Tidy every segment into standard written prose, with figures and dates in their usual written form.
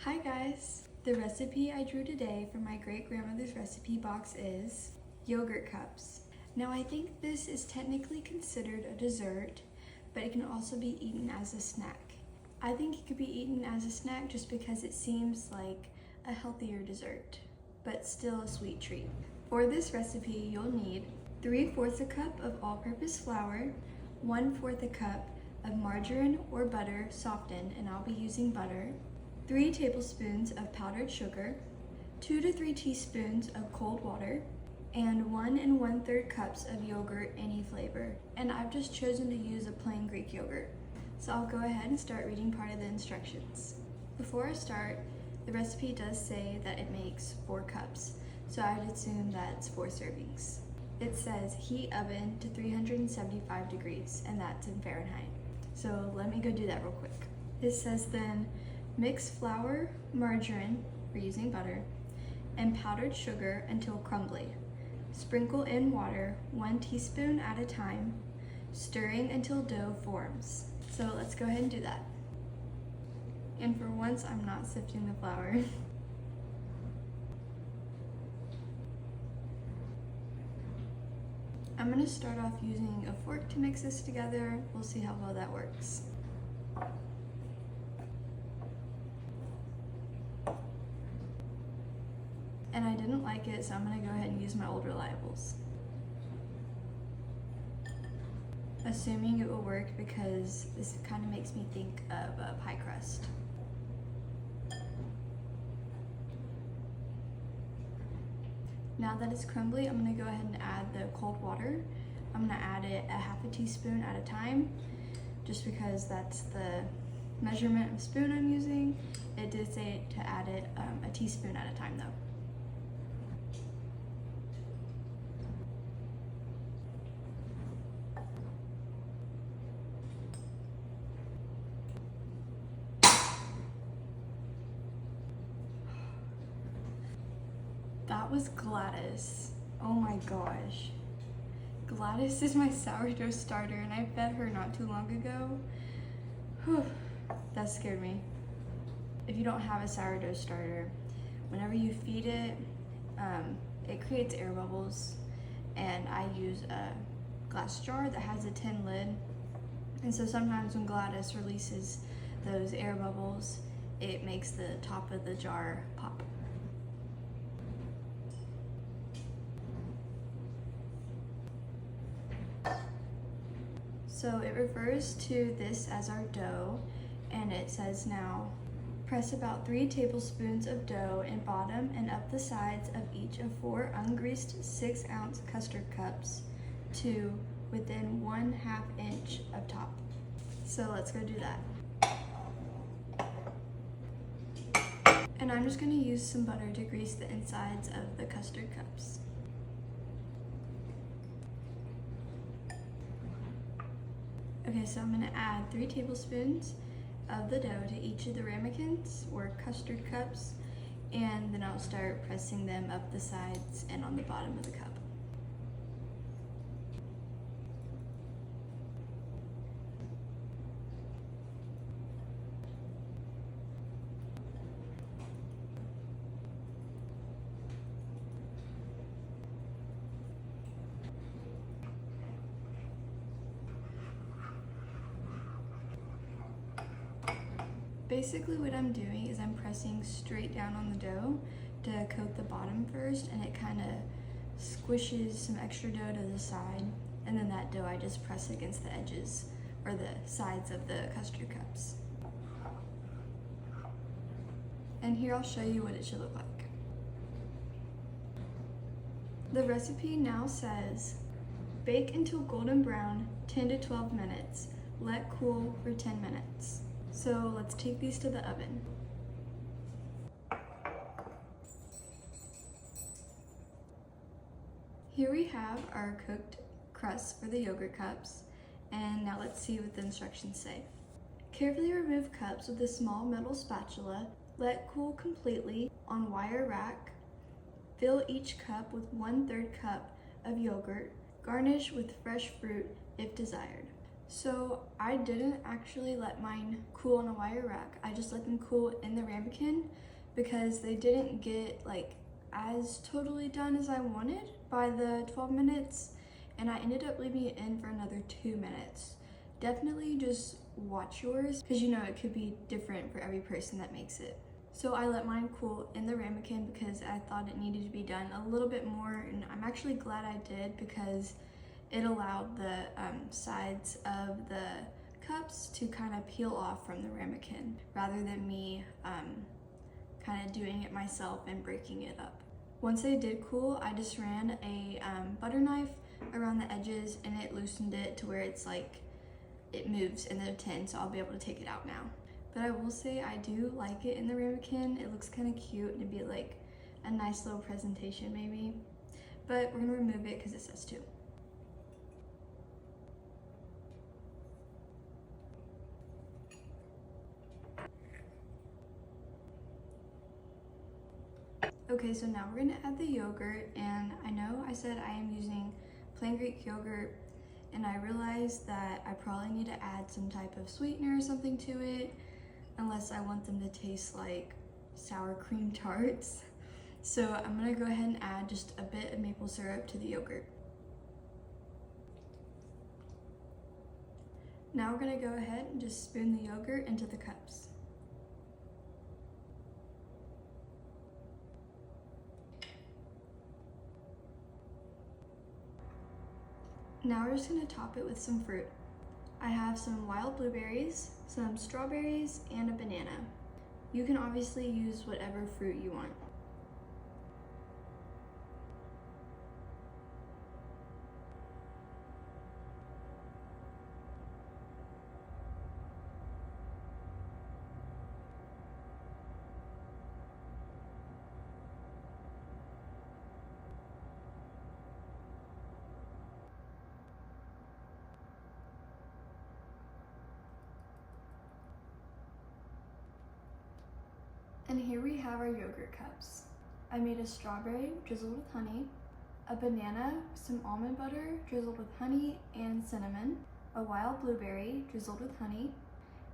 Hi guys! The recipe I drew today from my great-grandmother's recipe box is yogurt cups. Now I think this is technically considered a dessert, but it can also be eaten as a snack. I think it could be eaten as a snack just because it seems like a healthier dessert, but still a sweet treat. For this recipe, you'll need 3/4 a cup of all-purpose flour, 1/4 a cup of margarine or butter softened, and I'll be using butter, 3 tablespoons of powdered sugar, 2 to 3 teaspoons of cold water, and 1 1/3 cups of yogurt, any flavor. And I've just chosen to use a plain Greek yogurt. So I'll go ahead and start reading part of the instructions. Before I start, the recipe does say that it makes 4 cups, so I would assume that's 4 servings. It says heat oven to 375 degrees, and that's in Fahrenheit. So let me go do that real quick. It says then, mix flour, margarine, we're using butter, and powdered sugar until crumbly. Sprinkle in water 1 teaspoon at a time, stirring until dough forms. So let's go ahead and do that. And for once, I'm not sifting the flour. I'm gonna start off using a fork to mix this together. We'll see how well that works. And I didn't like it, so I'm gonna go ahead and use my old reliables. Assuming it will work because this kind of makes me think of a pie crust. Now that it's crumbly, I'm gonna go ahead and add the cold water. I'm gonna add it 1/2 teaspoon at a time, just because that's the measurement of spoon I'm using. It did say to add it a teaspoon at a time though. That was Gladys. Oh my gosh. Gladys is my sourdough starter, and I fed her not too long ago. Whew, that scared me. If you don't have a sourdough starter, whenever you feed it, it creates air bubbles, and I use a glass jar that has a tin lid, and so sometimes when Gladys releases those air bubbles, it makes the top of the jar pop. So it refers to this as our dough, and it says now, press about 3 tablespoons of dough in bottom and up the sides of each of 4 ungreased 6-ounce custard cups to within 1/2 inch of top. So let's go do that. And I'm just gonna use some butter to grease the insides of the custard cups. Okay, so I'm gonna add 3 tablespoons of the dough to each of the ramekins or custard cups, and then I'll start pressing them up the sides and on the bottom of the cup. Basically what I'm doing is I'm pressing straight down on the dough to coat the bottom first, and it kind of squishes some extra dough to the side, and then that dough I just press against the edges or the sides of the custard cups. And here I'll show you what it should look like. The recipe now says, bake until golden brown 10 to 12 minutes. Let cool for 10 minutes. So let's take these to the oven. Here we have our cooked crust for the yogurt cups, and now let's see what the instructions say. Carefully remove cups with a small metal spatula. Let cool completely on wire rack. Fill each cup with 1/3 cup of yogurt. Garnish with fresh fruit if desired. So I didn't actually let mine cool on a wire rack. I just let them cool in the ramekin because they didn't get like as totally done as I wanted by the 12 minutes, and I ended up leaving it in for another 2 minutes. Definitely just watch yours because you know it could be different for every person that makes it. So I let mine cool in the ramekin because I thought it needed to be done a little bit more, and I'm actually glad I did because it allowed the sides of the cups to kind of peel off from the ramekin rather than me kind of doing it myself and breaking it up. Once they did cool, I just ran a butter knife around the edges and it loosened it to where it's like it moves in the tin, so I'll be able to take it out now. But I will say I do like it in the ramekin. It looks kind of cute and it'd be like a nice little presentation maybe. But we're gonna remove it because it says to. Okay, so now we're gonna add the yogurt, and I know I said I am using plain Greek yogurt, and I realized that I probably need to add some type of sweetener or something to it, unless I want them to taste like sour cream tarts. So I'm gonna go ahead and add just a bit of maple syrup to the yogurt. Now we're gonna go ahead and just spoon the yogurt into the cups. Now we're just gonna top it with some fruit. I have some wild blueberries, some strawberries, and a banana. You can obviously use whatever fruit you want. And here we have our yogurt cups. I made a strawberry drizzled with honey, a banana, some almond butter drizzled with honey and cinnamon, a wild blueberry drizzled with honey,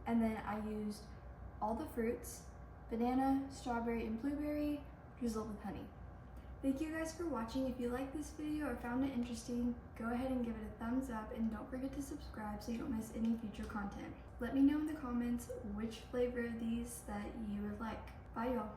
and then I used all the fruits, banana, strawberry, and blueberry drizzled with honey. Thank you guys for watching. If you liked this video or found it interesting, go ahead and give it a thumbs up, and don't forget to subscribe so you don't miss any future content. Let me know in the comments which flavor of these that you would like. Bye y'all.